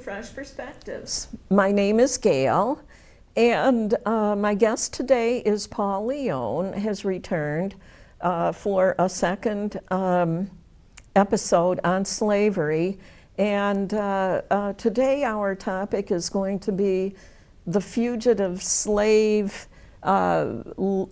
Fresh Perspectives. My name is Gail, and my guest today is Paul Leone, has returned for a second episode on slavery. And today our topic is going to be the fugitive slave, well,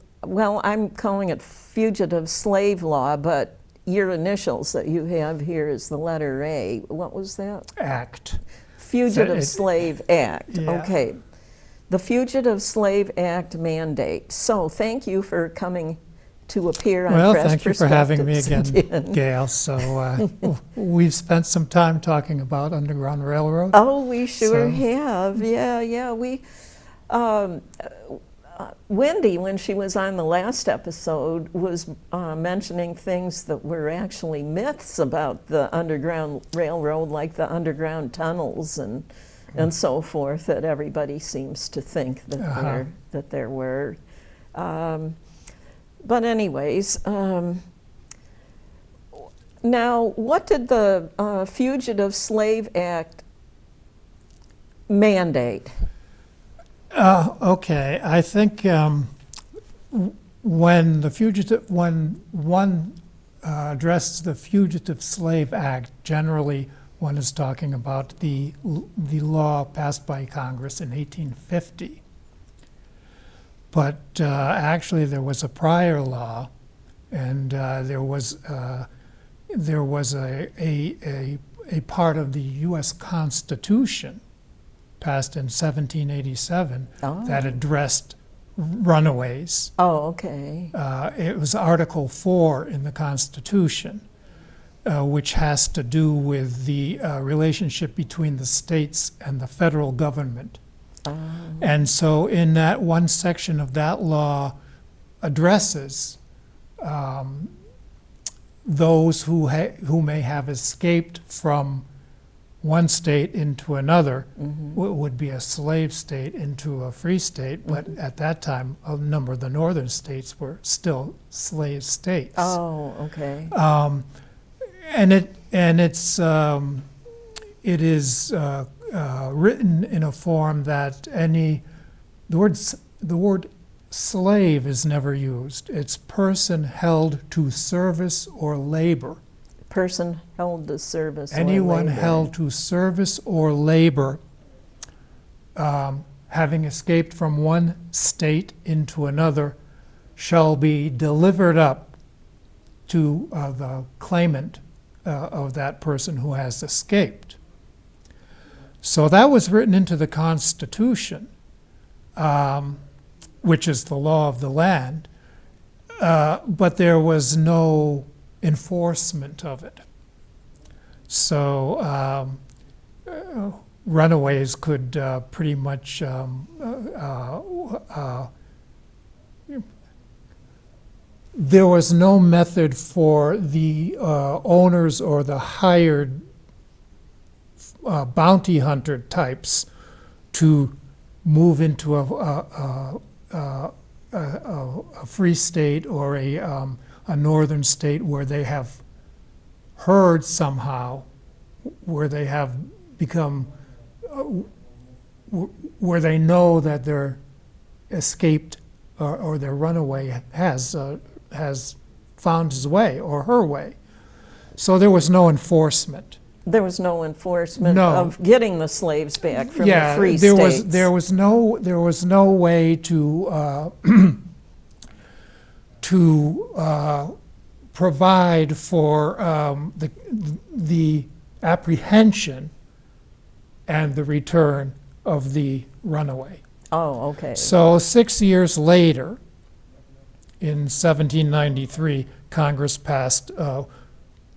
I'm calling it fugitive slave law, but your initials that you have here is the letter A. What was that? Act. Fugitive Slave Act. Yeah. Okay. The Fugitive Slave Act mandate. So thank you for coming to appear on Well, Fresh thank you for having me Perspectives again, Gail. So we've spent some time talking about Underground Railroad. Oh, we sure So- have. Yeah. We, Wendy, when she was on the last episode, was mentioning things that were actually myths about the Underground Railroad, like the underground tunnels and so forth, that everybody seems to think that there were. But anyways, now what did the Fugitive Slave Act mandate? Okay, I think when one addresses the Fugitive Slave Act, generally one is talking about the law passed by Congress in 1850. But actually, there was a prior law, and there was a part of the U.S. Constitution passed in 1787 that addressed runaways. Oh, okay. It was Article 4 in the Constitution, which has to do with the relationship between the states and the federal government. And so in that one section of that law addresses those who may have escaped from one state into another, would be a slave state into a free state, but at that time a number of the northern states were still slave states. Oh, okay. And it is written in a form that the word slave is never used. It's person held to service or labor. Person held to service Anyone or labor. held to service or labor, having escaped from one state into another, shall be delivered up to the claimant of that person who has escaped. So that was written into the Constitution, which is the law of the land, but there was no enforcement of it. So runaways could pretty much there was no method for the owners or the hired bounty hunter types to move into a free state or a northern state where they have heard somehow, where they have become, where they know that their escaped or their runaway has found his way or her way. So there was no enforcement. There was no enforcement No. of getting the slaves back from the free there states. there was no way to provide for the apprehension and the return of the runaway. Oh, okay. So 6 years later, in 1793, Congress passed,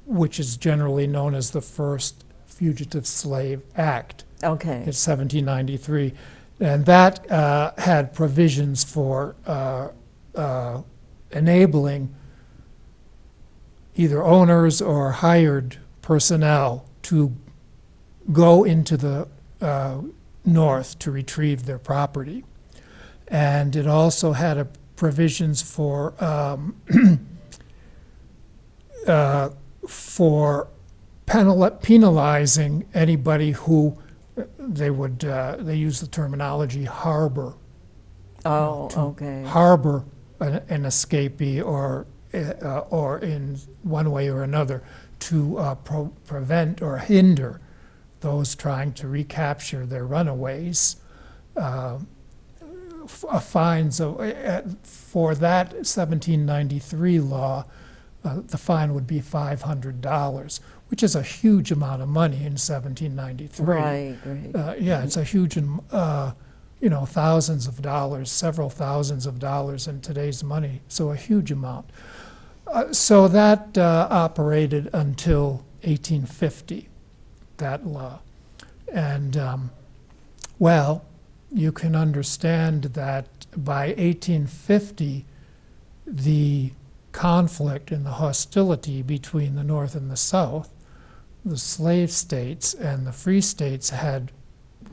which is generally known as the first Fugitive Slave Act. Okay. In 1793, and that had provisions for enabling either owners or hired personnel to go into the north to retrieve their property. And it also had provisions for penalizing anybody who they use the terminology harbor. Oh, To okay. harbor an escapee or in one way or another to prevent or hinder those trying to recapture their runaways. Fines for that 1793 law, the fine would be $500, which is a huge amount of money in 1793. Right, right. Yeah, it's a huge, thousands of dollars, several thousands of dollars in today's money, so a huge amount. So that operated until 1850, that law. And, well, you can understand that by 1850, the conflict and the hostility between the North and the South, the slave states and the free states, had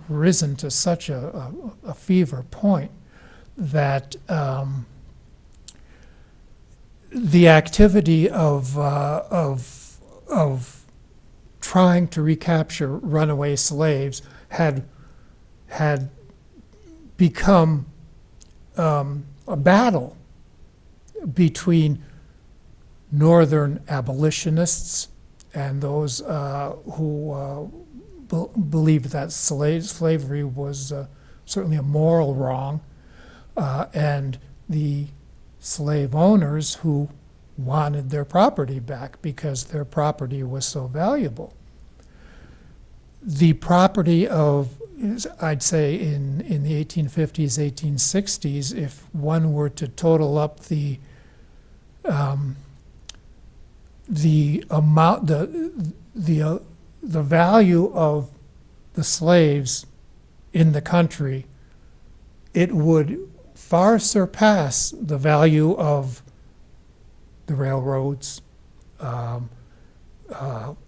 risen to such a fever point that the activity of trying to recapture runaway slaves had become a battle between northern abolitionists and those who believed that slavery was certainly a moral wrong, and the slave owners who wanted their property back because their property was so valuable. The property of, I'd say in the 1850s, 1860s, if one were to total up the amount, the value of the slaves in the country, it would far surpass the value of the railroads,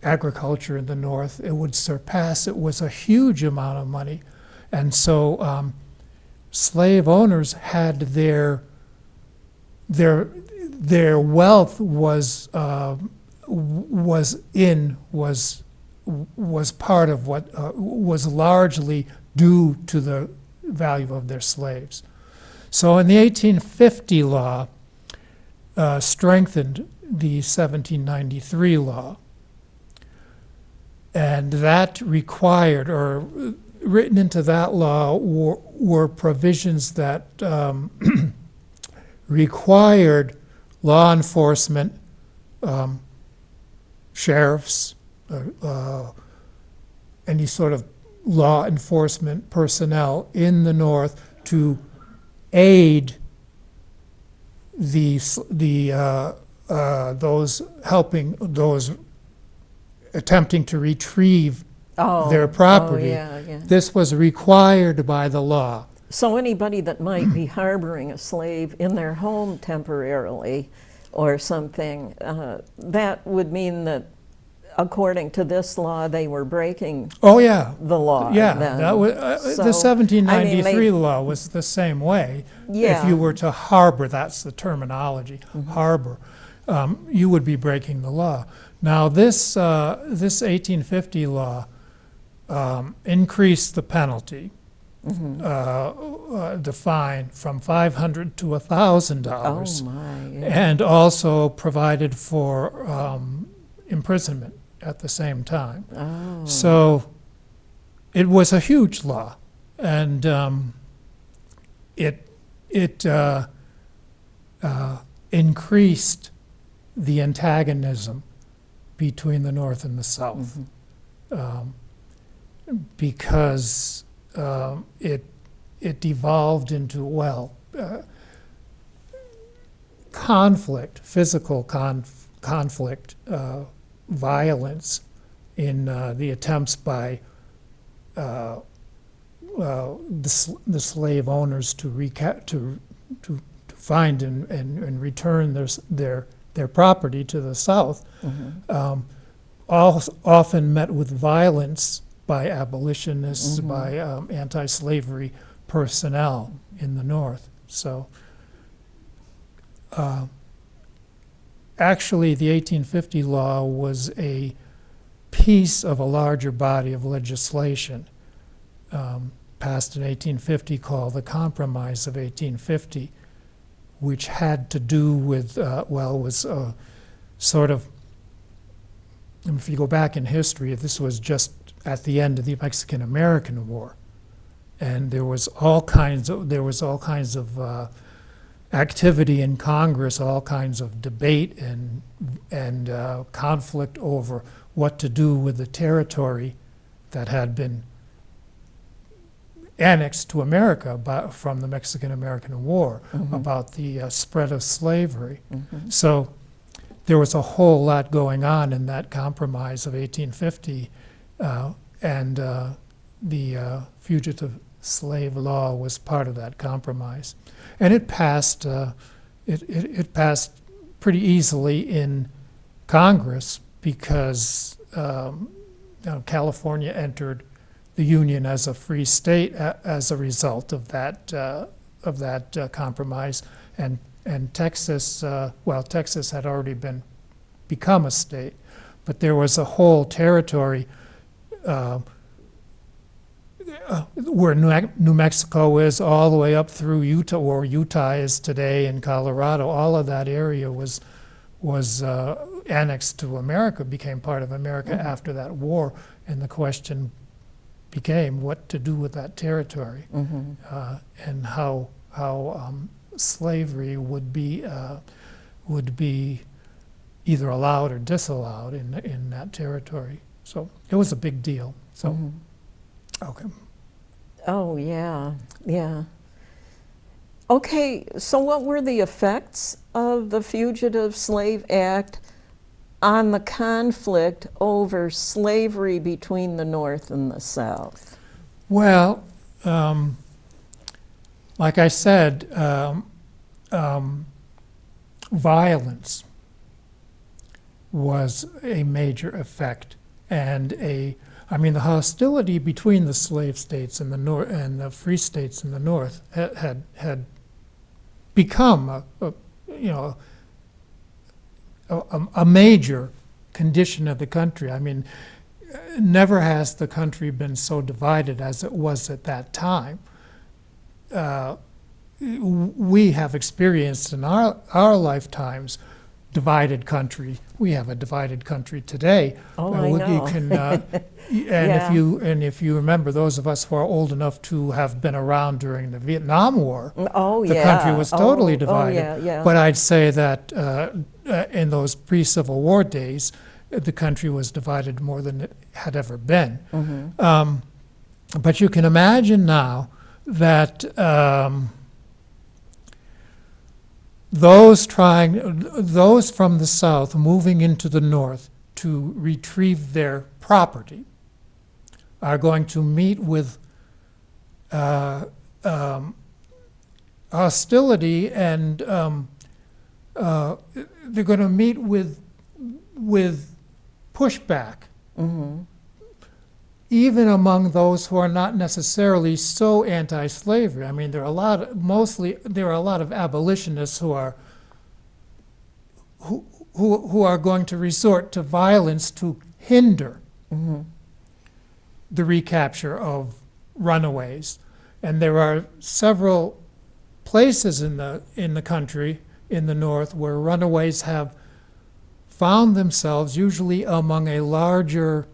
agriculture in the North. It would surpass, it was a huge amount of money. And so slave owners had their wealth was part of what was largely due to the value of their slaves. So in the 1850 law, strengthened the 1793 law, and that required, or written into that law were provisions that required law enforcement, sheriffs, any sort of law enforcement personnel in the North to aid those attempting to retrieve their property. Yeah. This was required by the law. So anybody that might be harboring a slave in their home temporarily or something, that would mean that according to this law, they were breaking Oh yeah, the law. yeah. then. That was So, the 1793 I mean, law was the same way. Yeah. If you were to harbor, that's the terminology, harbor, you would be breaking the law. Now this 1850 law increased the penalty, the fine from $500 to $1,000, Oh my. Yeah. and also provided for imprisonment at the same time. Oh. So it was a huge law, and it increased the antagonism between the North and the South, because it devolved into, conflict, physical conflict, violence in the attempts by the slave owners to find and return their property to the South, often met with violence by abolitionists, by anti-slavery personnel in the North. So actually, the 1850 law was a piece of a larger body of legislation passed in 1850 called the Compromise of 1850, which had to do with, was sort of, if you go back in history, this was just at the end of the Mexican-American War, and there was all kinds of activity in Congress, all kinds of debate and conflict over what to do with the territory that had been annexed to America from the Mexican-American War, about the spread of slavery. So there was a whole lot going on in that compromise of 1850, and the fugitive slave law was part of that compromise. And it passed, it passed pretty easily in Congress because California entered the Union as a free state as a result of that compromise, and Texas, Texas had already become a state, but there was a whole territory where New Mexico is, all the way up through Utah, where Utah is today, and Colorado. All of that area was annexed to America, became part of America after that war, and the question became what to do with that territory, and how slavery would be either allowed or disallowed in that territory. So it was a big deal. So okay. Oh yeah, yeah. Okay, so what were the effects of the Fugitive Slave Act on the conflict over slavery between the North and the South? Well, like I said, violence was a major effect, and the hostility between the slave states in the North and the free states in the North had become a major condition of the country. I mean, never has the country been so divided as it was at that time. We have experienced in our lifetimes divided country. We have a divided country today. Oh, I know. You can, if you remember, those of us who are old enough to have been around during the Vietnam War, the country was totally divided. But I'd say that in those pre-Civil War days, the country was divided more than it had ever been. But you can imagine now that those from the South moving into the North to retrieve their property are going to meet with hostility, and they're going to meet with pushback, even among those who are not necessarily so anti-slavery. I mean, there are a lot of abolitionists who are going to resort to violence to hinder the recapture of runaways. And there are several places in the country, in the North, where runaways have found themselves usually among a larger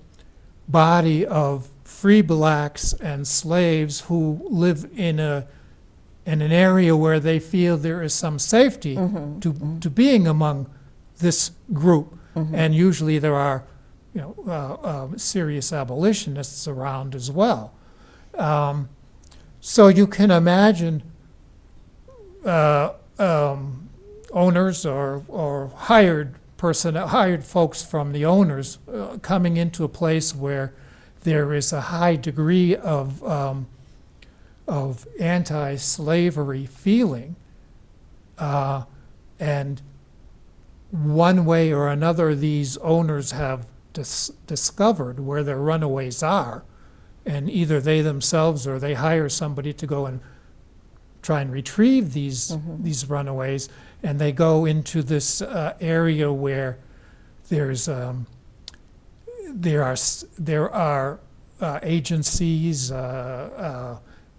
body of free blacks and slaves who live in an area where they feel there is some safety to being among this group. And usually there are serious abolitionists around as well. So you can imagine owners or hired folks from the owners coming into a place where there is a high degree of anti-slavery feeling, and one way or another these owners have discovered where their runaways are, and either they themselves or they hire somebody to go and try and retrieve these runaways, and they go into this area where there are agencies,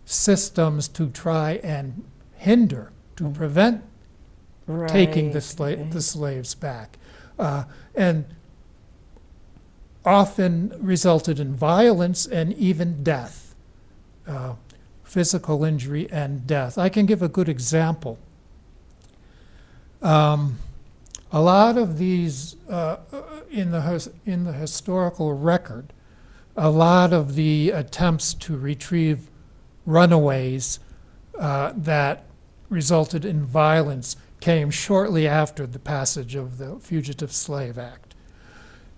systems to try and hinder, to prevent taking the slaves back, and often resulted in violence and even death, physical injury and death. I can give a good example. A lot of these, in the historical record, a lot of the attempts to retrieve runaways that resulted in violence came shortly after the passage of the Fugitive Slave Act.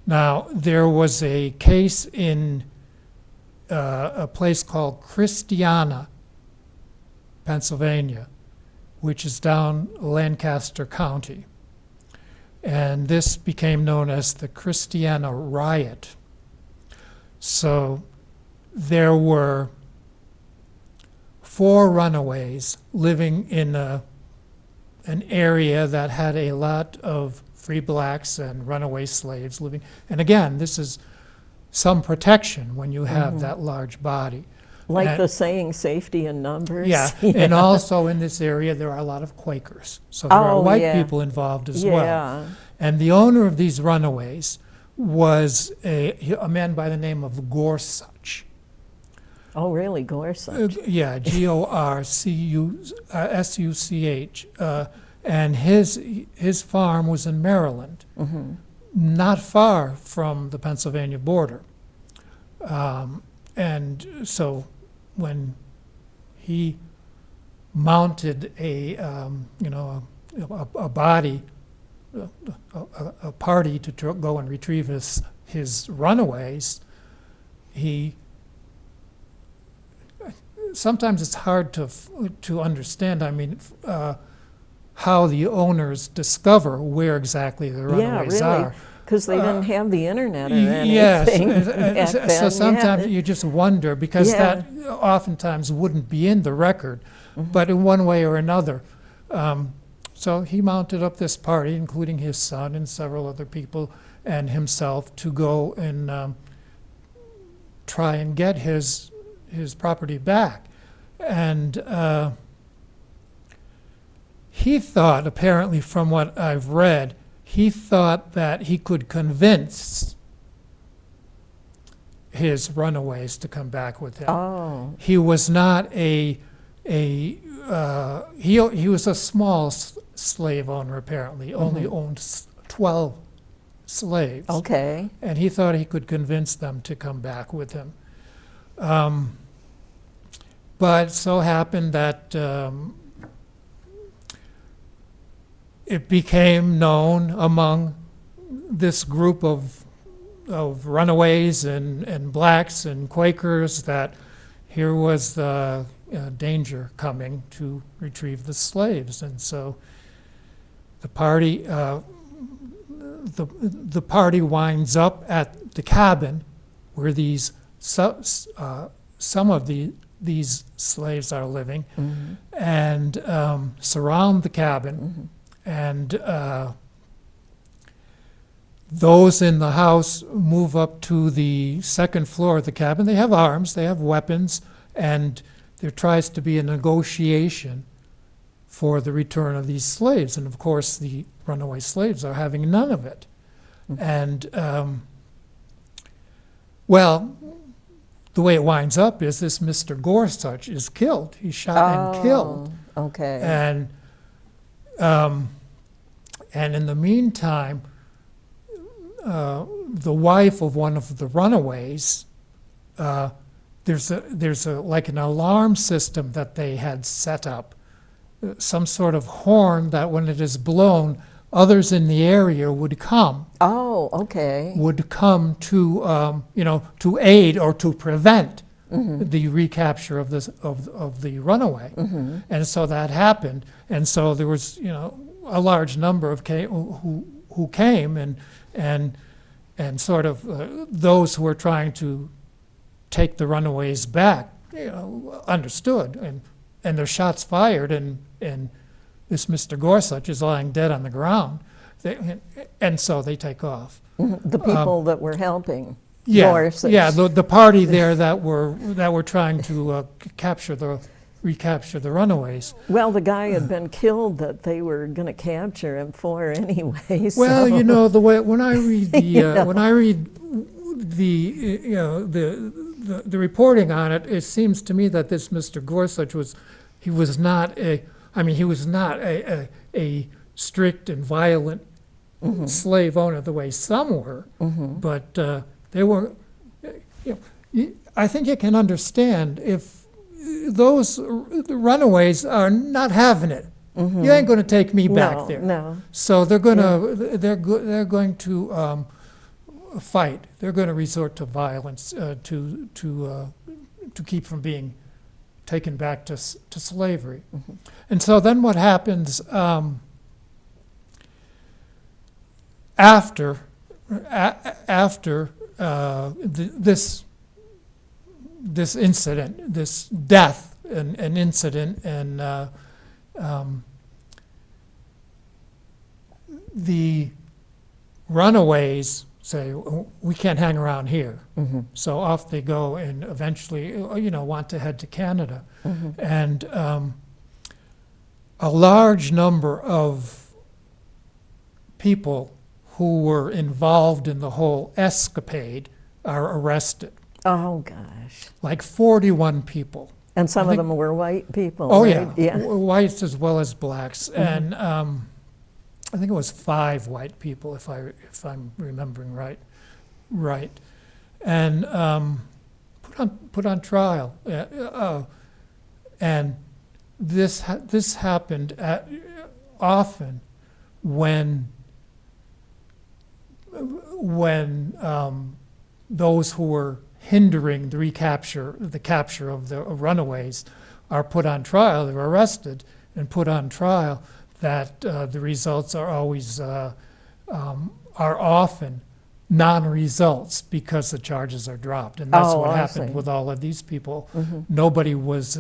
Now, there was a case in a place called Christiana, Pennsylvania, which is down Lancaster County. And this became known as the Christiana Riot. So there were 4 runaways living in an area that had a lot of free blacks and runaway slaves living. And again, this is some protection when you have that large body. Like the saying, safety in numbers. Yeah, and also in this area there are a lot of Quakers. So there are white people involved as well. And the owner of these runaways was a man by the name of Gorsuch. Oh, really? Gorsuch? Yeah, Gorsuch. And his farm was in Maryland, not far from the Pennsylvania border. And so when he mounted a body, a party to go and retrieve his runaways, sometimes it's hard to understand. I mean, how the owners discover where exactly the runaways are. Because they didn't have the internet or anything. Yes, so sometimes you just wonder, because that oftentimes wouldn't be in the record, but in one way or another. So he mounted up this party, including his son and several other people and himself, to go and try and get his property back. And he thought, apparently from what I've read, he thought that he could convince his runaways to come back with him. Oh. He was not he was a small slave owner, apparently, only owned 12 slaves. Okay. And he thought he could convince them to come back with him. But it so happened that it became known among this group of runaways and blacks and Quakers that here was the danger coming to retrieve the slaves. And so the party winds up at the cabin where some of these slaves are living, and surround the cabin. And those in the house move up to the second floor of the cabin. They have arms, they have weapons, and there tries to be a negotiation for the return of these slaves. And of course, the runaway slaves are having none of it. And, well, the way it winds up is this Mr. Gorsuch is killed. He's shot and killed. Okay. And in the meantime, the wife of one of the runaways, there's like an alarm system that they had set up, some sort of horn that when it is blown, others in the area would come. Oh, okay. Would come to to aid or to prevent the recapture of the runaway. And so that happened. And so there was a large number of who came and sort of those who were trying to take the runaways back, understood, and their shots fired, and this Mr. Gorsuch is lying dead on the ground, and so they take off. The people that were helping. Yeah, Gorsuch. yeah, the party there that were trying to recapture the runaways. Well, the guy had been killed that they were going to capture him for anyway. Well, so. you know, the way when I read the Yeah. when I read the reporting on it, it seems to me that this Mr. Gorsuch he was not a strict and violent slave owner the way some were, but they were. I think you can understand if those runaways are not having it. You ain't going to take me back there. No. So they're going to fight. They're going to resort to violence to keep from being taken back to slavery. And so then what happens after this incident, this death, an incident, and the runaways say, "Oh, we can't hang around here." So off they go, and eventually, want to head to Canada. And a large number of people who were involved in the whole escapade are arrested. Oh, gosh. Like 41 people. And some I of think- them were white people, Oh, right? yeah, whites as well as blacks. And I think it was 5 white people, if I'm remembering right. And put on trial. And this happened often when those who were hindering the capture of the runaways are put on trial. They're arrested and put on trial. That the results are always are often non-results because the charges are dropped, and that's what I happened see. with all of these people. Nobody was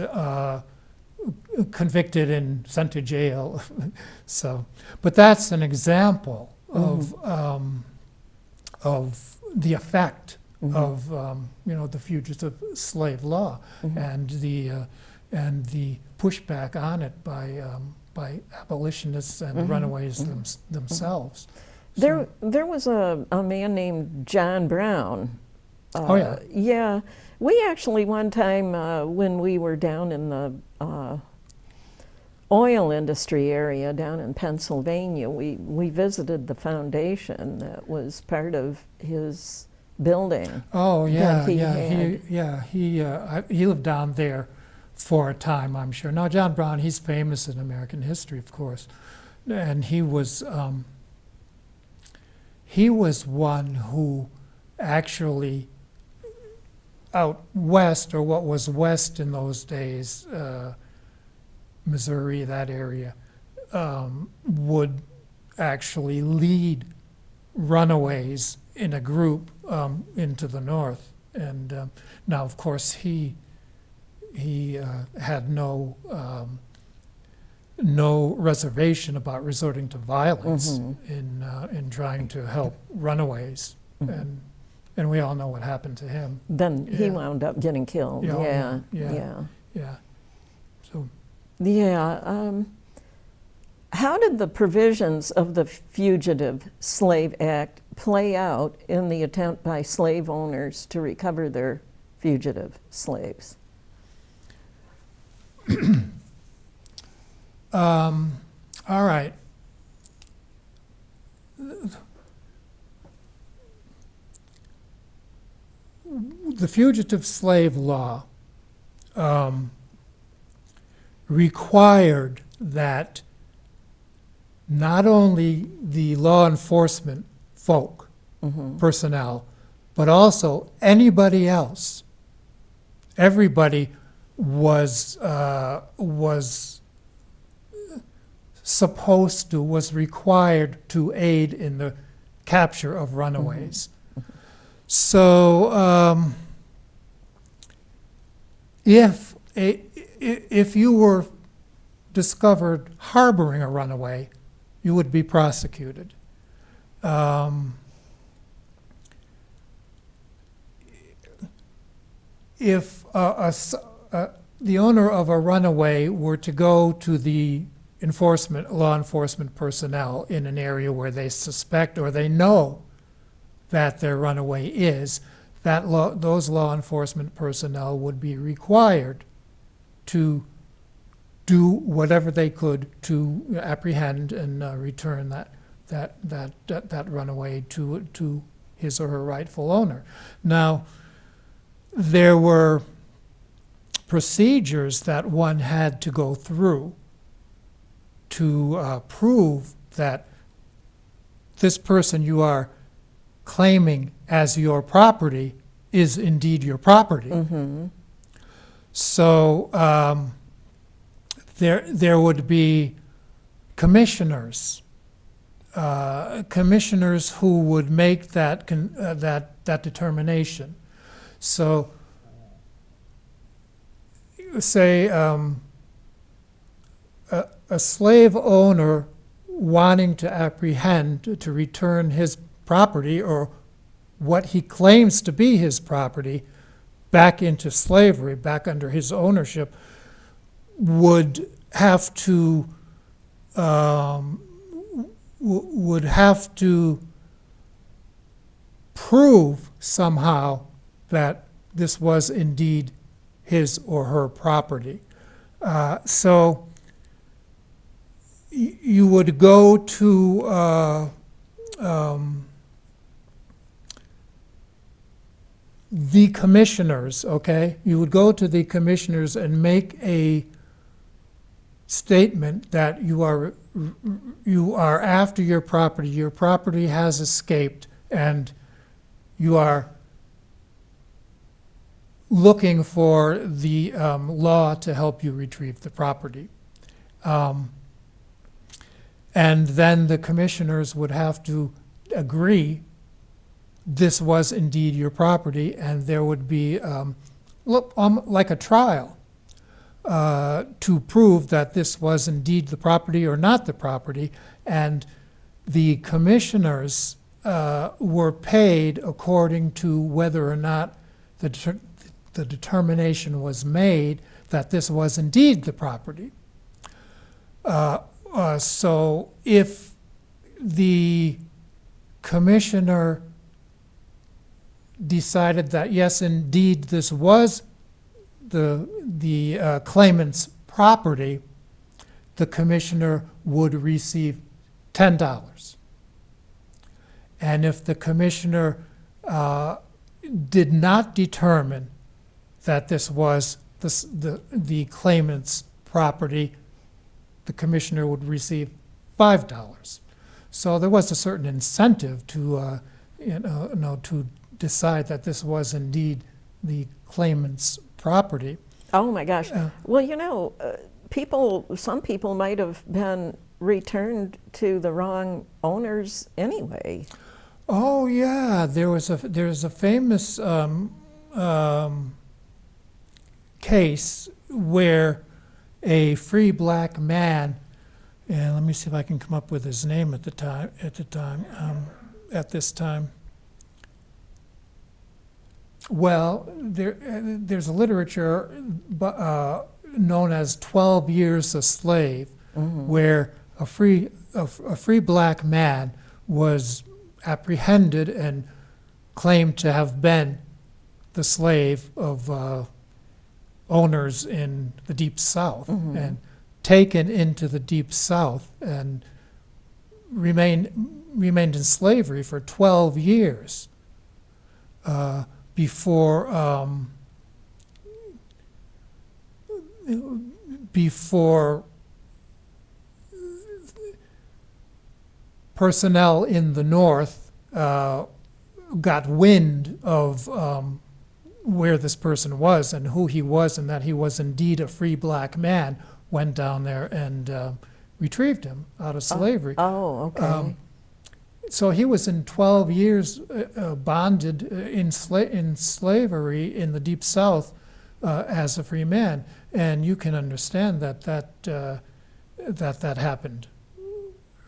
convicted and sent to jail. So, but that's an example of the effect of the fugitive slave law and the pushback on it by abolitionists and runaways themselves. There was a man named John Brown. Oh, yeah. Yeah. We actually one time when we were down in the oil industry area down in Pennsylvania, we visited the foundation that was part of his building. Oh, yeah, that he yeah, had. he lived down there for a time, I'm sure. Now, John Brown, he's famous in American history, of course, and he was one who actually out west, or what was west in those days, Missouri, that area, would actually lead runaways in a group into the north. And now, of course, he had no reservation about resorting to violence in trying to help runaways, and we all know what happened to him. Then he Yeah. wound up getting killed. Yeah, oh, Yeah. yeah. Yeah. So Yeah. How did the provisions of the Fugitive Slave Act play out in the attempt by slave owners to recover their fugitive slaves? all right. The fugitive slave law required that not only the law enforcement folk, personnel, but also anybody else, everybody was required to aid in the capture of runaways. So if you were discovered harboring a runaway, you would be prosecuted. if the owner of a runaway were to go to the law enforcement personnel in an area where they suspect or they know that their runaway is, those law enforcement personnel would be required to do whatever they could to apprehend and return that runaway to his or her rightful owner. Now, there were procedures that one had to go through to prove that this person you are claiming as your property is indeed your property. Mm-hmm. So there would be commissioners who would make that determination. So, say a slave owner wanting to apprehend, to return his property or what he claims to be his property back into slavery, back under his ownership, would have to prove somehow that this was indeed his or her property. So you would go to the commissioners, okay? You would go to the commissioners and make a statement that you are after your property has escaped, and you are looking for the law to help you retrieve the property. And then the commissioners would have to agree this was indeed your property, and there would be like a trial to prove that this was indeed the property or not the property. And the commissioners were paid according to whether or not the determination was made that this was indeed the property. So if the commissioner decided that yes, indeed, this was the claimant's property, the commissioner would receive $10. And if the commissioner did not determine that this was the claimant's property, the commissioner would receive $5. So there was a certain incentive to to decide that this was indeed the claimant's property. Oh my gosh. Well, some people might have been returned to the wrong owners anyway. Oh yeah, there's a famous case where a free black man, and let me see if I can come up with his name at this time. Well, there's a literature known as 12 Years a Slave, mm-hmm. where a free black man was apprehended and claimed to have been the slave of owners in the Deep South, mm-hmm. and taken into the Deep South and remained in slavery for 12 years before personnel in the North got wind of where this person was and who he was, and that he was indeed a free black man, went down there and retrieved him out of slavery. Okay. So he was in 12 years bonded in slavery in the Deep South as a free man, and you can understand that happened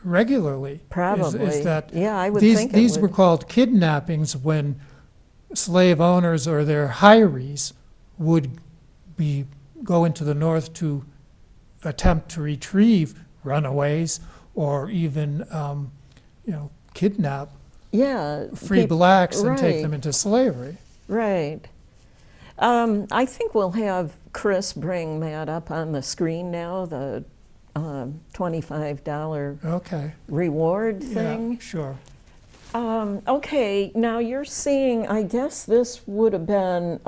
regularly. Probably. Is that yeah, I would think these were called kidnappings when slave owners or their hirees would go into the North to attempt to retrieve runaways or even, kidnap free blacks and take them into slavery. Right. I think we'll have Chris bring that up on the screen now, the $25 reward thing. Yeah, sure. Okay, now you're seeing, I guess this would have been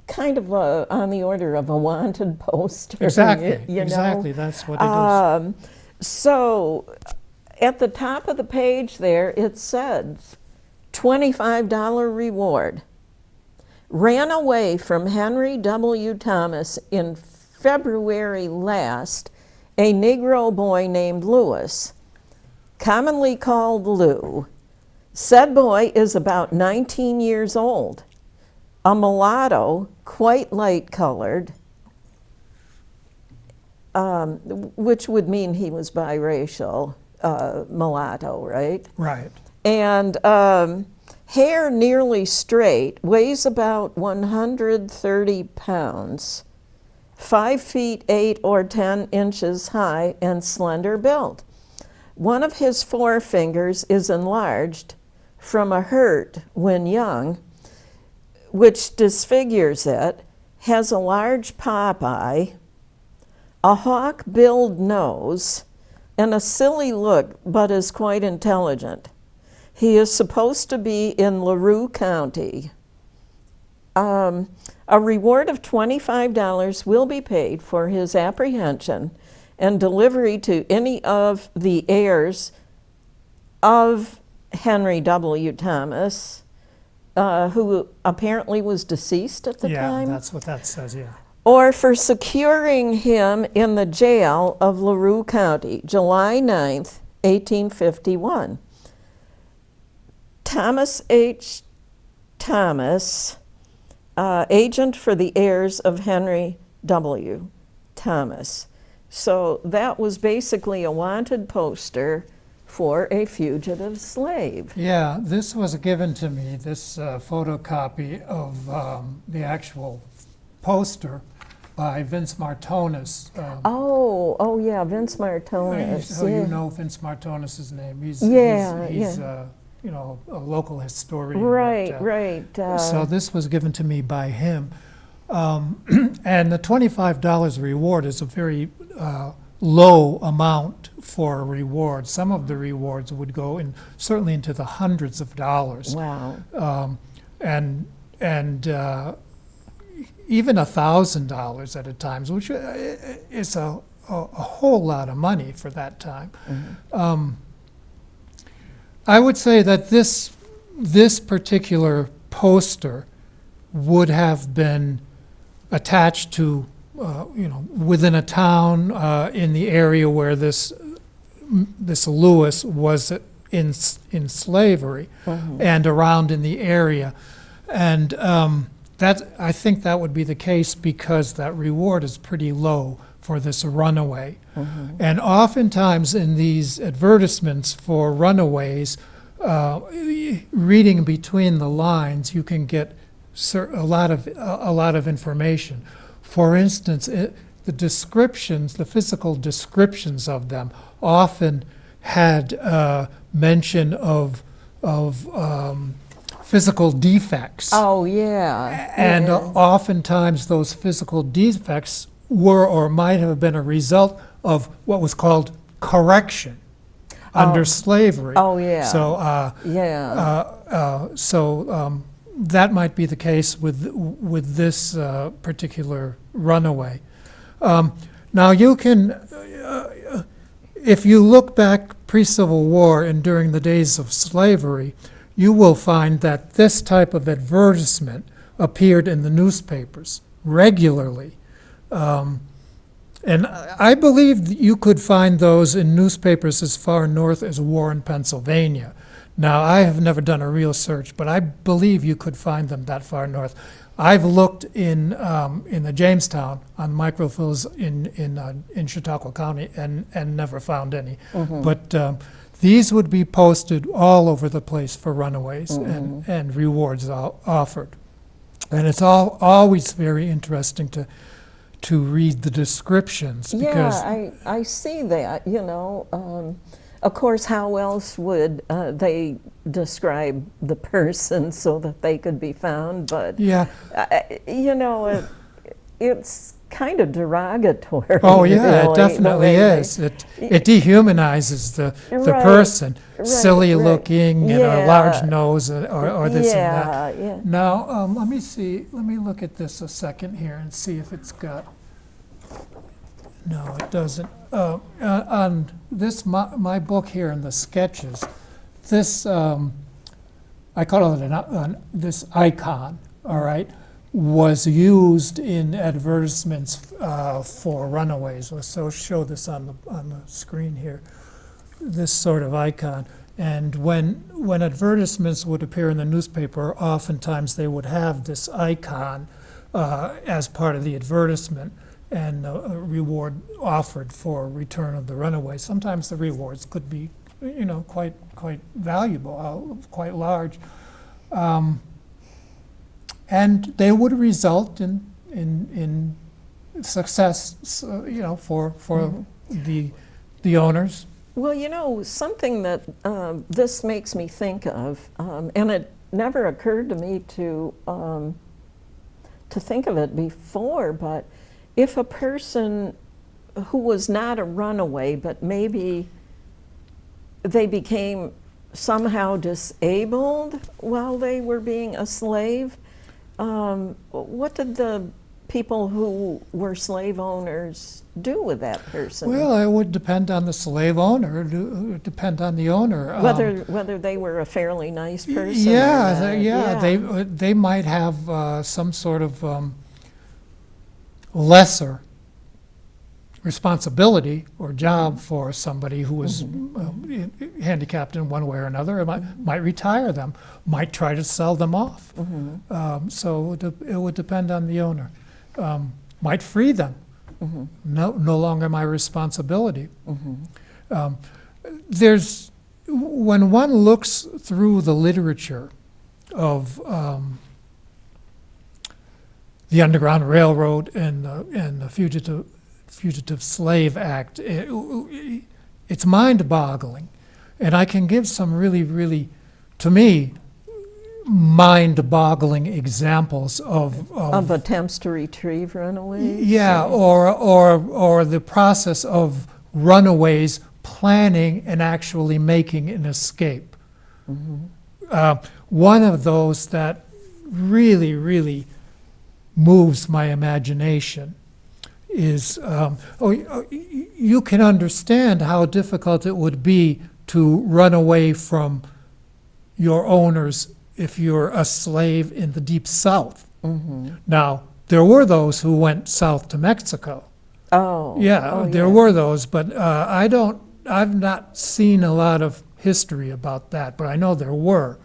kind of on the order of a wanted poster. Exactly, you exactly, know? that's what it is. So at the top of the page there, it says $25 reward. Ran away from Henry W. Thomas in February last, a Negro boy named Lewis, commonly called Lou. Said boy is about 19 years old, a mulatto, quite light-colored, which would mean he was biracial, mulatto, right? Right. And hair nearly straight, weighs about 130 pounds, 5 feet 8 or 10 inches high, and slender build. One of his forefingers is enlarged from a hurt when young, which disfigures it, has a large pop eye, a hawk-billed nose, and a silly look, but is quite intelligent. He is supposed to be in LaRue County. A reward of $25 will be paid for his apprehension and delivery to any of the heirs of Henry W. Thomas, who apparently was deceased at the time. Yeah, that's what that says, yeah. Or for securing him in the jail of LaRue County, July 9th, 1851. Thomas H. Thomas, agent for the heirs of Henry W. Thomas. So that was basically a wanted poster for a fugitive slave. Yeah, this was given to me, this photocopy of the actual poster by Vince Martonis. Oh yeah, Vince Martonis. So you know Vince Martonis' name. He's a local historian. Right. So this was given to me by him. And the $25 reward is a very low amount for a reward. Some of the rewards would go certainly into the hundreds of dollars. Wow. And even $1,000 at a time, which is a whole lot of money for that time. Mm-hmm. I would say that this particular poster would have been attached to, within a town in the area where this Lewis was in slavery, mm-hmm. and around in the area, and I think that would be the case because that reward is pretty low for this runaway. Mm-hmm. And oftentimes in these advertisements for runaways, reading between the lines, you can get a lot of information. For instance, the descriptions, the physical descriptions of them, often had mention of physical defects. Oh yeah. And yeah. Oftentimes those physical defects were or might have been a result of what was called correction under slavery. Oh yeah. So that might be the case with this particular runaway. Now you can, if you look back pre-Civil War and during the days of slavery, you will find that this type of advertisement appeared in the newspapers regularly. And I believe that you could find those in newspapers as far north as Warren, Pennsylvania. Now, I have never done a real search, but I believe you could find them that far north. I've looked in the Jamestown on microfilms in Chautauqua County and never found any. Mm-hmm. But these would be posted all over the place for runaways, mm-hmm. and rewards offered. And it's always very interesting to read the descriptions because I see that, you know. Of course, how else would they describe the person so that they could be found? But, yeah. You know, it's kind of derogatory. Oh yeah, really, it definitely is. It dehumanizes the person, silly looking, and a large nose, or this and that. Yeah. Now, let me see. Let me look at this a second here and see if it's got. No, it doesn't. On this, my book here in the sketches, this I call it this icon. All right. Was used in advertisements for runaways. So show this on the screen here, this sort of icon. And when advertisements would appear in the newspaper, oftentimes they would have this icon as part of the advertisement, and a reward offered for return of the runaway. Sometimes the rewards could be, you know, quite valuable, quite large. And they would result in success, you know, for the owners. Well, you know, something that this makes me think of, and it never occurred to me to think of it before, but if a person who was not a runaway, but maybe they became somehow disabled while they were being a slave, what did the people who were slave owners do with that person? Well, it would depend on the slave owner. It would depend on the owner. Whether they were a fairly nice person. Yeah. They might have some sort of lesser responsibility or job for somebody who was handicapped in one way or another. It might retire them, might try to sell them off. So it would depend on the owner. Might free them. No longer my responsibility. When one looks through the literature of the Underground Railroad and the Fugitive Slave Act, it's mind-boggling. And I can give some really, to me, mind-boggling examples of attempts to retrieve runaways. Yeah, or the process of runaways planning and actually making an escape. One of those that really moves my imagination is, you can understand how difficult it would be to run away from your owners if you're a slave in the deep South. Now, there were those who went south to Mexico. There were those, but I've not seen a lot of history about that, but I know there were.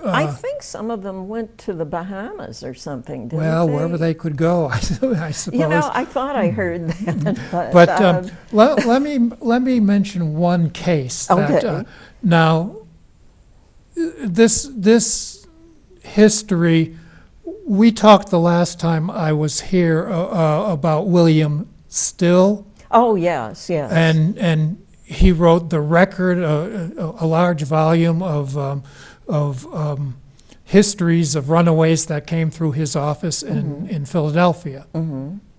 I think some of them went to the Bahamas or something, didn't they? Wherever they could go, I suppose. You know, I thought I heard that. But let me mention one case. That, now, this history, we talked the last time I was here about William Still. Oh, yes. And he wrote The Record, a large volume of histories of runaways that came through his office in Philadelphia.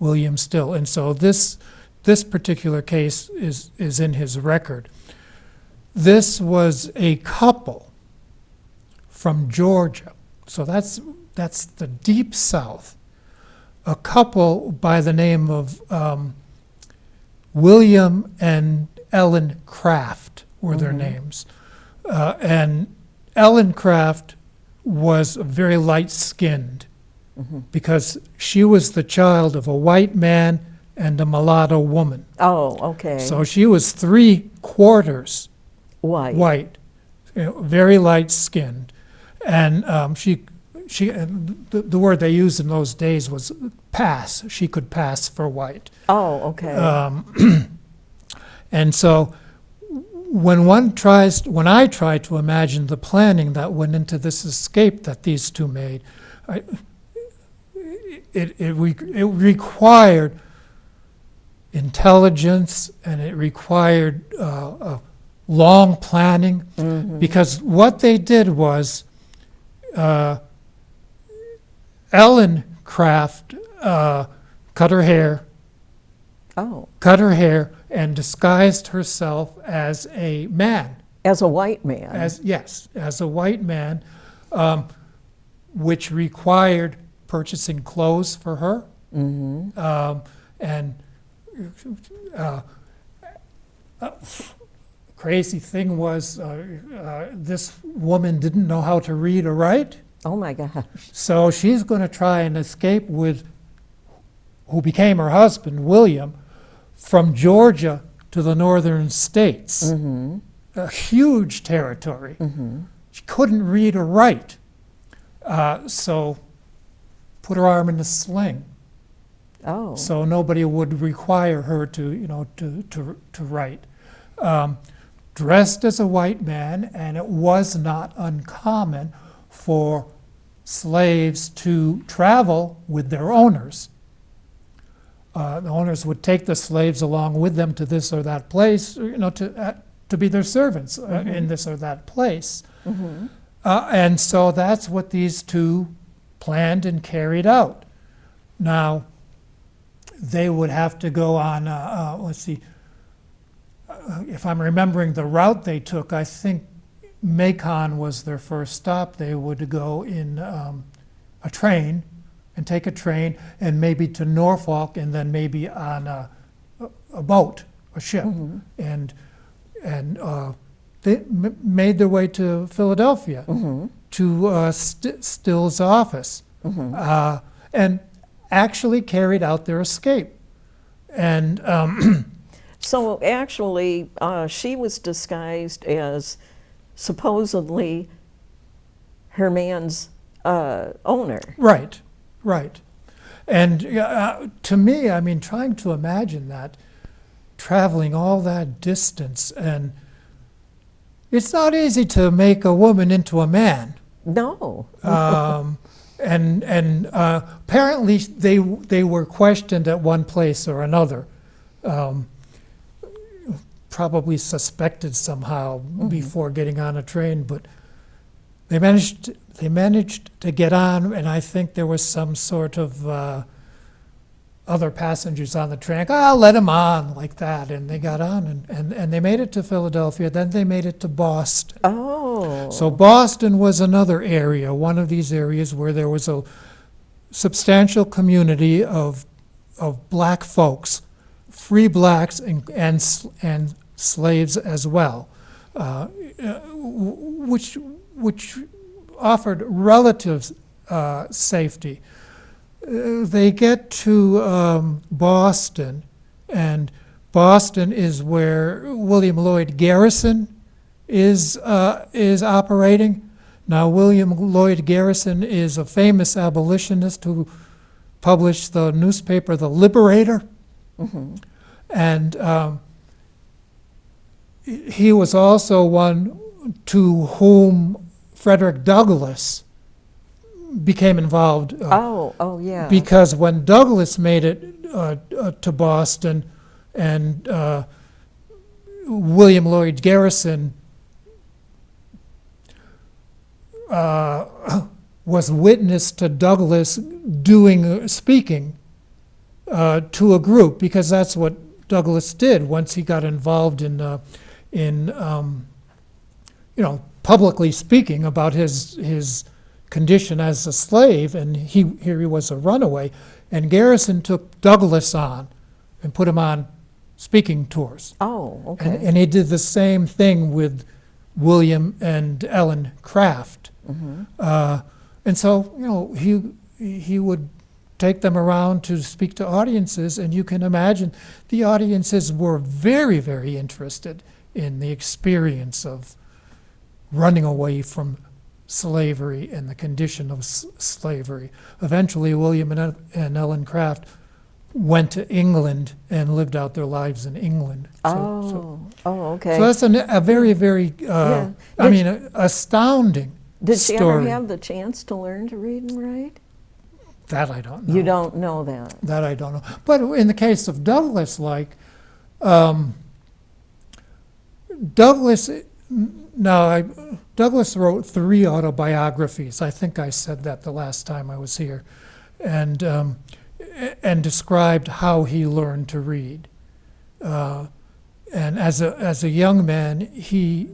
William Still. And so this particular case is in his record. This was a couple from Georgia. So that's the deep South. A couple by the name of William and Ellen Craft were their names. And Ellen Craft was very light-skinned because she was the child of a white man and a mulatto woman. Oh, okay. So she was 3/4 white, very light-skinned. And the word they used in those days was pass. She could pass for white. Oh, okay. And so when I try to imagine the planning that went into this escape that these two made, it required intelligence, and it required long planning, because what they did was Ellen Craft cut her hair and disguised herself as a man. As a white man. As a white man, which required purchasing clothes for her. And crazy thing was, this woman didn't know how to read or write. Oh my gosh. So she's going to try and escape with who became her husband, William, from Georgia to the northern states. A huge territory. She couldn't read or write. So put her arm in a sling. Oh. So nobody would require her to write. Dressed as a white man, and it was not uncommon for slaves to travel with their owners. The owners would take the slaves along with them to this or that place, to be their servants in this or that place. And so that's what these two planned and carried out. Now, they would have to go on, let's see, if I'm remembering the route they took, I think Macon was their first stop. They would go in a train and take a train, and maybe to Norfolk, and then maybe on a boat, a ship. And they made their way to Philadelphia, to Still's office, and actually carried out their escape. And so actually, she was disguised as supposedly her man's owner. Right. And to me, I mean, trying to imagine that, traveling all that distance, and it's not easy to make a woman into a man. No. And apparently they were questioned at one place or another, probably suspected somehow before getting on a train, but they managed to get on, and I think there was some sort of other passengers on the train. I'll let them on, like that, and they got on, and they made it to Philadelphia. Then they made it to Boston. Oh. So Boston was another area, one of these areas where there was a substantial community of black folks, free blacks and slaves as well, which offered relative safety. They get to Boston, and Boston is where William Lloyd Garrison is operating. Now, William Lloyd Garrison is a famous abolitionist who published the newspaper The Liberator, and he was also one to whom Frederick Douglass became involved. Yeah. Because when Douglass made it to Boston, and William Lloyd Garrison was witness to Douglass speaking to a group, because that's what Douglass did once he got involved in publicly speaking about his condition as a slave, and here he was a runaway, and Garrison took Douglass on and put him on speaking tours. Oh, okay. And he did the same thing with William and Ellen Craft. And so, he would take them around to speak to audiences, and you can imagine the audiences were very, very interested in the experience of running away from slavery and the condition of slavery. Eventually, William and Ellen Craft went to England and lived out their lives in England. Okay. So that's a very, very, astounding Did she ever story. have the chance to learn to read and write? That I don't know. You don't know that. That I don't know. But in the case of Douglas, Douglas, Douglas wrote 3 autobiographies. I think I said that the last time I was here, and described how he learned to read. And as a young man, he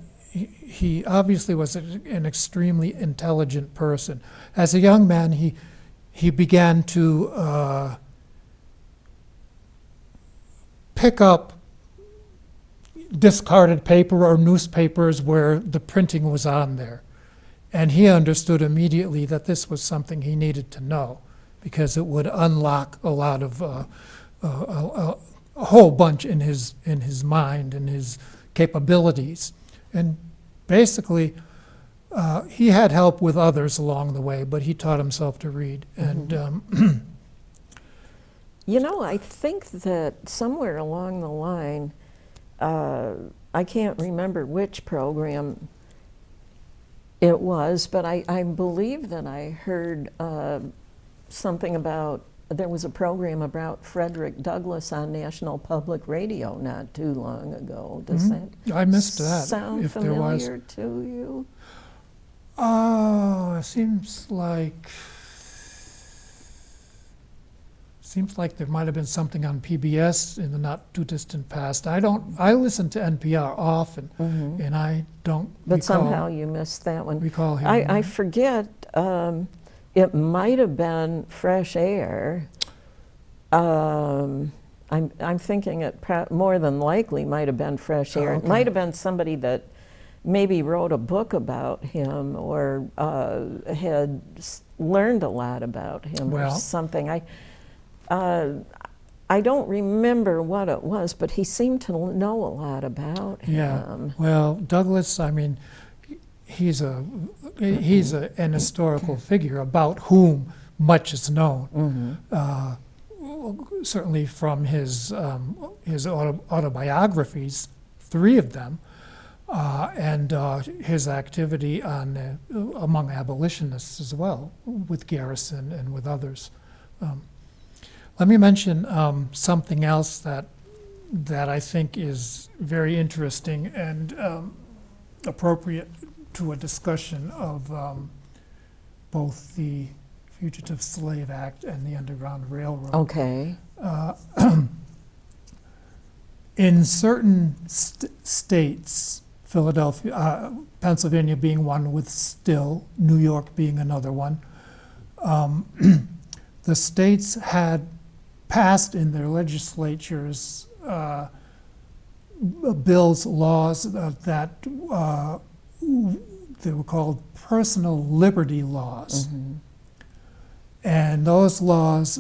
obviously was an extremely intelligent person. As a young man, he began to pick up discarded paper or newspapers where the printing was on there. And he understood immediately that this was something he needed to know, because it would unlock a lot of a whole bunch in his mind and his capabilities. And basically, he had help with others along the way, but he taught himself to read. And You know, I think that somewhere along the line, I can't remember which program it was, but I believe that I heard something about, there was a program about Frederick Douglass on National Public Radio not too long ago. Does that I missed that. sound if there was. familiar to you? Oh, it seems like there might have been something on PBS in the not too distant past. I listen to NPR often, and I don't But somehow you missed that one. recall him. I forget, it might have been Fresh Air. I'm thinking it more than likely might have been Fresh Air. Okay. It might have been somebody that maybe wrote a book about him or had learned a lot about him or Well. something. I don't remember what it was, but he seemed to know a lot about Yeah. him. Well, Douglas, I mean, he's an historical figure about whom much is known. Certainly from his autobiographies, 3 of them, and his activity among abolitionists as well, with Garrison and with others. Let me mention something else that I think is very interesting and appropriate to a discussion of both the Fugitive Slave Act and the Underground Railroad. Okay. In certain states, Philadelphia, Pennsylvania being one with still, New York being another one, the states had passed in their legislatures bills, laws that they were called personal liberty laws. And those laws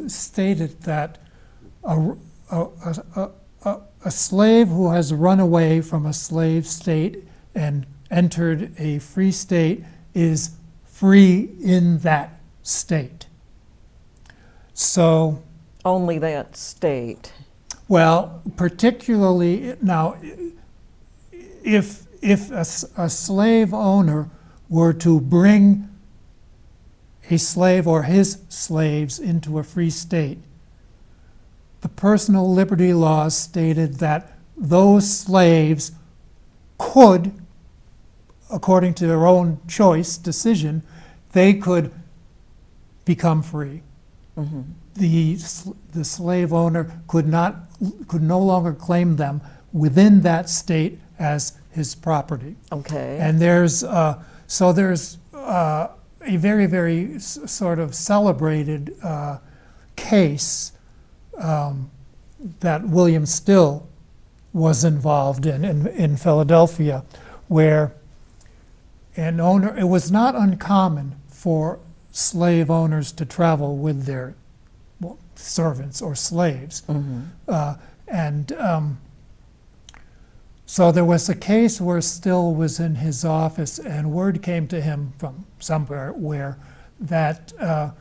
stated that a slave who has run away from a slave state and entered a free state is free in that state. So, Only that state. well, particularly now, if a slave owner were to bring a slave or his slaves into a free state, the personal liberty laws stated that those slaves could, according to their own choice, decision, they could become free. The slave owner could no longer claim them within that state as his property. Okay. And there's a very, very sort of celebrated case that William Still was involved in Philadelphia, where an owner, it was not uncommon for slave owners to travel with their servants or slaves. So there was a case where Still was in his office, and word came to him from somewhere where that a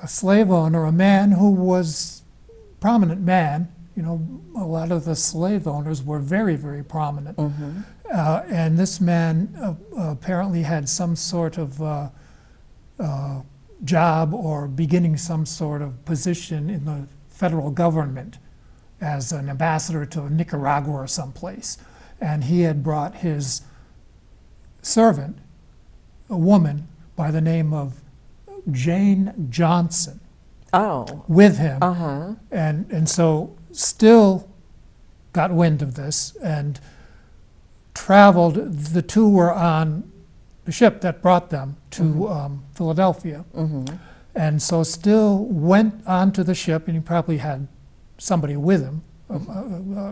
slave owner, a man who was prominent man, you know, a lot of the slave owners were very, very prominent, And this man apparently had some sort of job or beginning some sort of position in the federal government as an ambassador to Nicaragua or someplace. And he had brought his servant, a woman by the name of Jane Johnson, Oh. with him. Uh-huh. And so Still got wind of this and traveled. The two were on the ship that brought them to Philadelphia. And so Still went onto the ship, and he probably had somebody with him.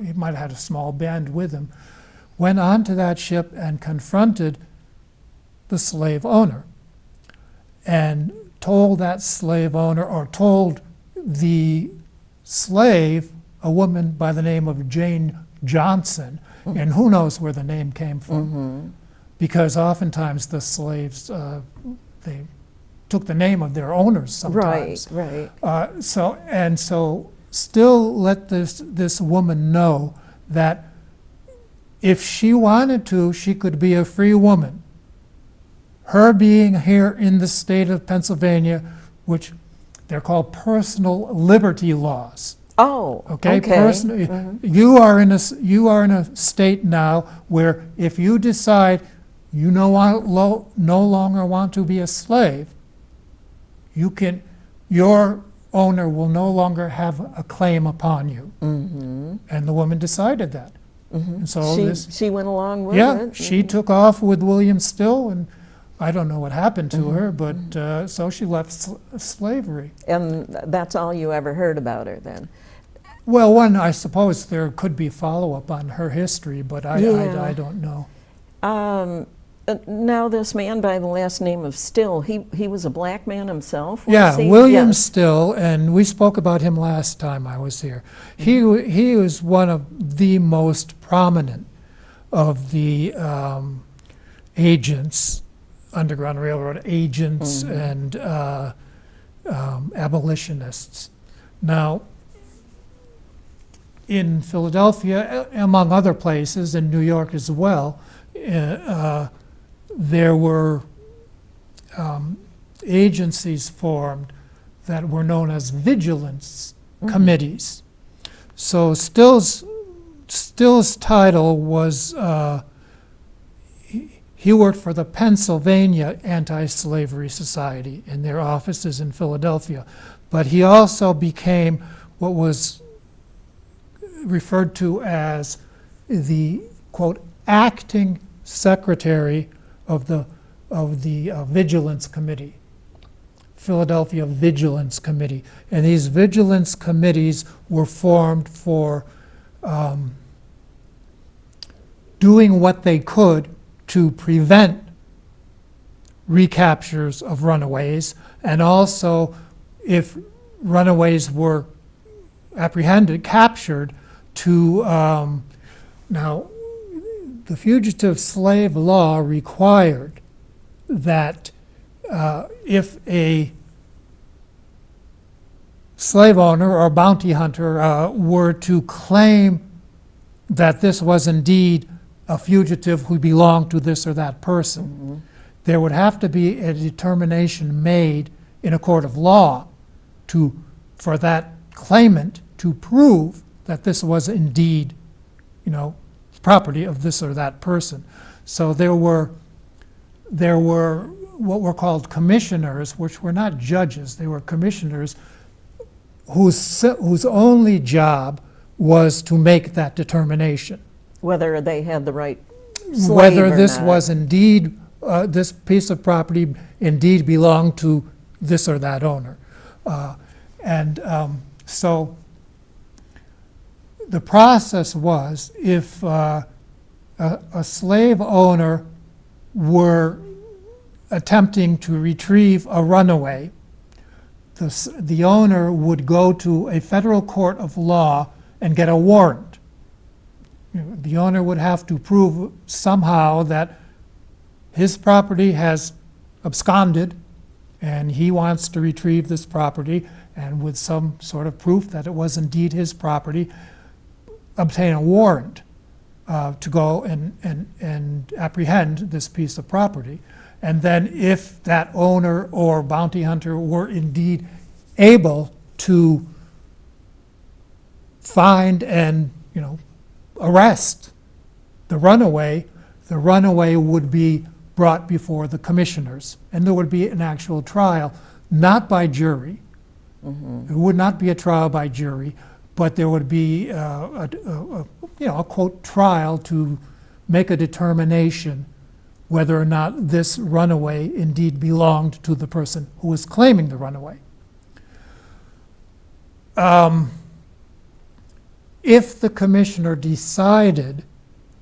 He might have had a small band with him. Went onto that ship and confronted the slave owner and told that slave owner, or told the slave, a woman by the name of Jane Johnson, and who knows where the name came from, because oftentimes the slaves, they took the name of their owners sometimes. Right. So Still let this woman know that if she wanted to, she could be a free woman. Her being here in the state of Pennsylvania, which they're called personal liberty laws. Oh, Okay, okay. You are in a state now where if you decide you no longer want to be a slave, your owner will no longer have a claim upon you. And the woman decided that. And so she went along with yeah, it. she took off with William Still, and I don't know what happened to her, but so she left slavery. And that's all you ever heard about her then? Well, I suppose there could be follow-up on her history, but I don't know. Now this man by the last name of Still, he was a black man himself, was Yeah, he? William Yes. Still, and we spoke about him last time I was here. He was one of the most prominent of the agents, Underground Railroad agents, and abolitionists. Now, in Philadelphia, among other places, in New York as well, there were agencies formed that were known as vigilance committees. So Still's title was, he worked for the Pennsylvania Anti-Slavery Society in their offices in Philadelphia. But he also became what was referred to as the, quote, acting secretary of the Vigilance Committee, Philadelphia Vigilance Committee. And these vigilance committees were formed for doing what they could to prevent recaptures of runaways, and also if runaways were apprehended, captured, to now the fugitive slave law required that if a slave owner or bounty hunter were to claim that this was indeed a fugitive who belonged to this or that person, there would have to be a determination made in a court of law for that claimant to prove that this was indeed, property of this or that person. So there were what were called commissioners, which were not judges. They were commissioners whose only job was to make that determination. Whether they had the right slave Whether or this not. was indeed, this piece of property indeed belonged to this or that owner. So the process was, if a slave owner were attempting to retrieve a runaway, the owner would go to a federal court of law and get a warrant. The owner would have to prove somehow that his property has absconded and he wants to retrieve this property, and with some sort of proof that it was indeed his property, obtain a warrant. to go and apprehend this piece of property. And then if that owner or bounty hunter were indeed able to find and, arrest the runaway would be brought before the commissioners. And there would be an actual trial, not by jury. It would not be a trial by jury, but there would be a quote trial to make a determination whether or not this runaway indeed belonged to the person who was claiming the runaway. If the commissioner decided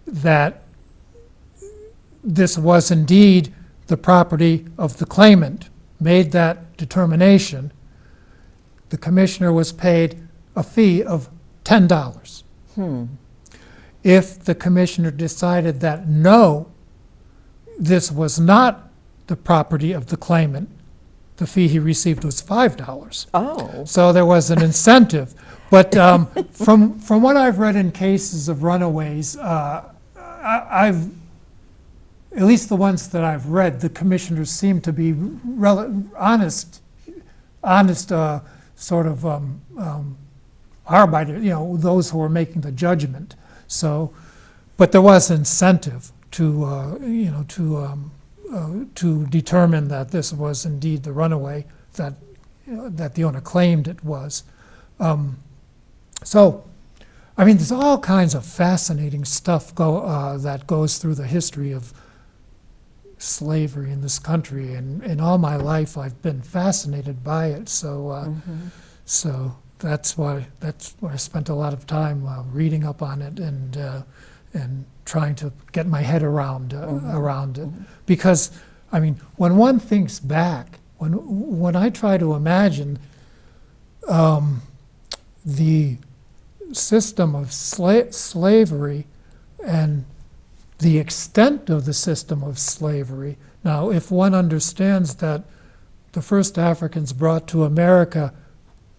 that this was indeed the property of the claimant, made that determination, the commissioner was paid a fee of $10. If the commissioner decided that no, this was not the property of the claimant, the fee he received was $5. Oh. So there was an incentive. But from what I've read in cases of runaways, I've, at least the ones that I've read, the commissioners seem to be honest, sort of arbiter, those who were making the judgment. So, but there was incentive to determine that this was indeed the runaway that the owner claimed it was. So, there's all kinds of fascinating stuff that goes through the history of slavery in this country, and all my life I've been fascinated by it. So, so that's why I spent a lot of time reading up on it and trying to get my head around it. Because when one thinks back, when I try to imagine the system of slavery and the extent of the system of slavery. Now, if one understands that the first Africans brought to America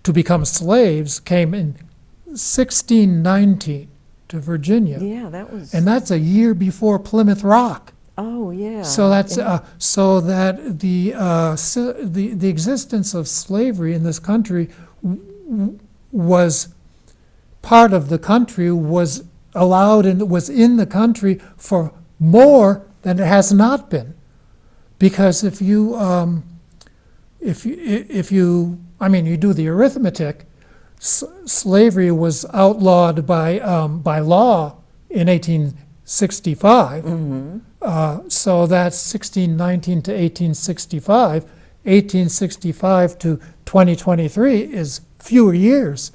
to become slaves came in 1619 to Virginia. Yeah, that was. And that's a year before Plymouth Rock. Oh, yeah. So that's so that the existence of slavery in this country was part of the country, was allowed and was in the country for more than it has not been. Because if you do the arithmetic, slavery was outlawed by law in 1865. So that's 1619 to 1865. 1865 to 2023 is fewer years.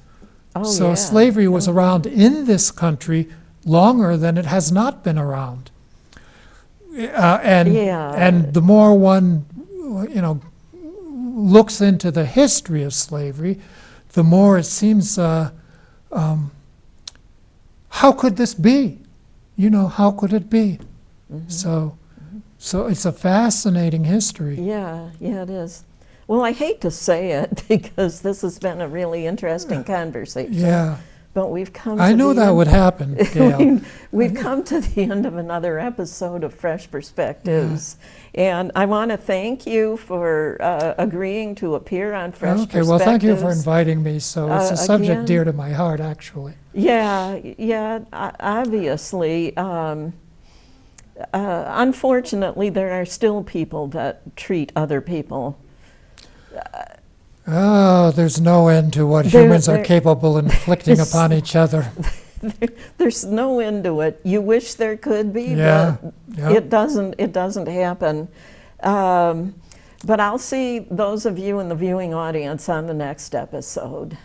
Oh, So yeah. slavery was around in this country longer than it has not been around. And the more one, looks into the history of slavery, the more it seems, how could this be? How could it be? So it's a fascinating history. Yeah, it is. Well, I hate to say it because this has been a really interesting conversation. Yeah. But we've come to I knew the that end. would happen, Gail. We've come to the end of another episode of Fresh Perspectives. And I want to thank you for agreeing to appear on Fresh Perspectives. Okay, well, thank you for inviting me. So it's a subject again, dear to my heart, actually. Yeah, obviously. Unfortunately, there are still people that treat other people. There's no end to what humans are capable of inflicting upon each other. There's no end to it. You wish there could be, but it doesn't happen. But I'll see those of you in the viewing audience on the next episode.